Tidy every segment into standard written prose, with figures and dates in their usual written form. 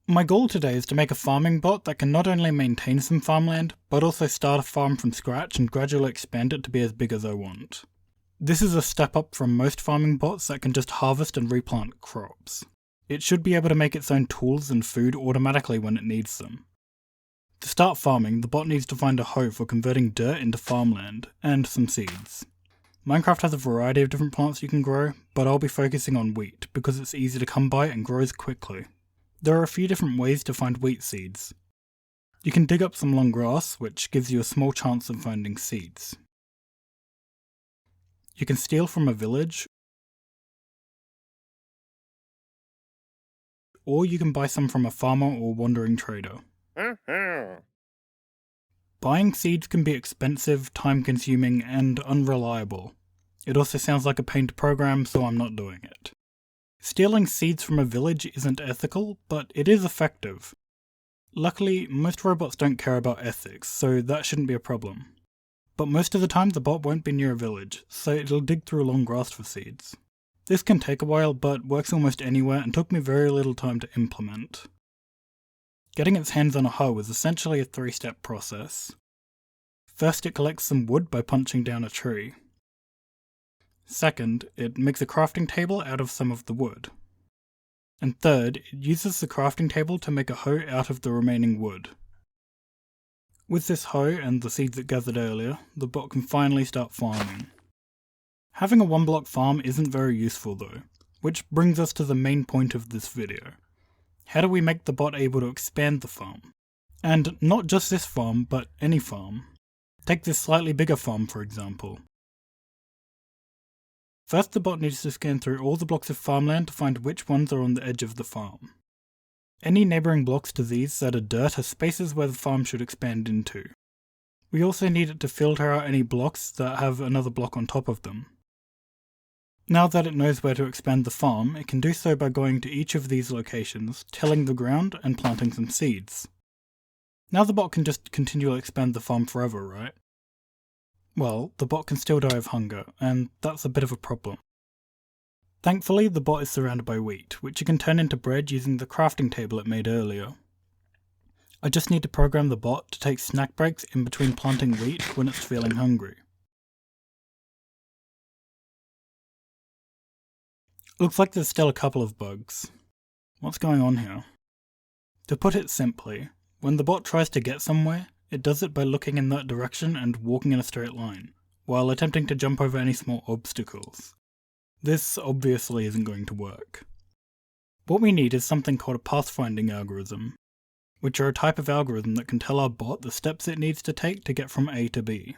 My goal today is to make a farming bot that can not only maintain some farmland, but also start a farm from scratch and gradually expand it to be as big as I want. This is a step up from most farming bots that can just harvest and replant crops. It should be able to make its own tools and food automatically when it needs them. To start farming, the bot needs to find a hoe for converting dirt into farmland, and some seeds. Minecraft has a variety of different plants you can grow, but I'll be focusing on wheat because it's easy to come by and grows quickly. There are a few different ways to find wheat seeds. You can dig up some long grass, which gives you a small chance of finding seeds. You can steal from a village, or you can buy some from a farmer or wandering trader. Buying seeds can be expensive, time-consuming, and unreliable. It also sounds like a pain to program, so I'm not doing it. Stealing seeds from a village isn't ethical, but it is effective. Luckily, most robots don't care about ethics, so that shouldn't be a problem. But most of the time the bot won't be near a village, so it'll dig through long grass for seeds. This can take a while, but works almost anywhere and took me very little time to implement. Getting its hands on a hoe is essentially a 3-step process. First, it collects some wood by punching down a tree. Second, it makes a crafting table out of some of the wood. And third, it uses the crafting table to make a hoe out of the remaining wood. With this hoe and the seeds it gathered earlier, the bot can finally start farming. Having a 1-block farm isn't very useful though, which brings us to the main point of this video. How do we make the bot able to expand the farm? And not just this farm, but any farm. Take this slightly bigger farm for example. First, the bot needs to scan through all the blocks of farmland to find which ones are on the edge of the farm. Any neighbouring blocks to these that are dirt are spaces where the farm should expand into. We also need it to filter out any blocks that have another block on top of them. Now that it knows where to expand the farm, it can do so by going to each of these locations, tilling the ground and planting some seeds. Now the bot can just continually expand the farm forever, right? Well, the bot can still die of hunger, and that's a bit of a problem. Thankfully, the bot is surrounded by wheat, which you can turn into bread using the crafting table it made earlier. I just need to program the bot to take snack breaks in between planting wheat when it's feeling hungry. Looks like there's still a couple of bugs. What's going on here? To put it simply, when the bot tries to get somewhere, it does it by looking in that direction and walking in a straight line, while attempting to jump over any small obstacles. This obviously isn't going to work. What we need is something called a pathfinding algorithm, which are a type of algorithm that can tell our bot the steps it needs to take to get from A to B.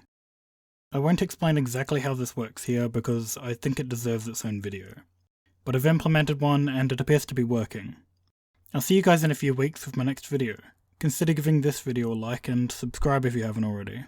I won't explain exactly how this works here because I think it deserves its own video, but I've implemented one and it appears to be working. I'll see you guys in a few weeks with my next video. Consider giving this video a like and subscribe if you haven't already.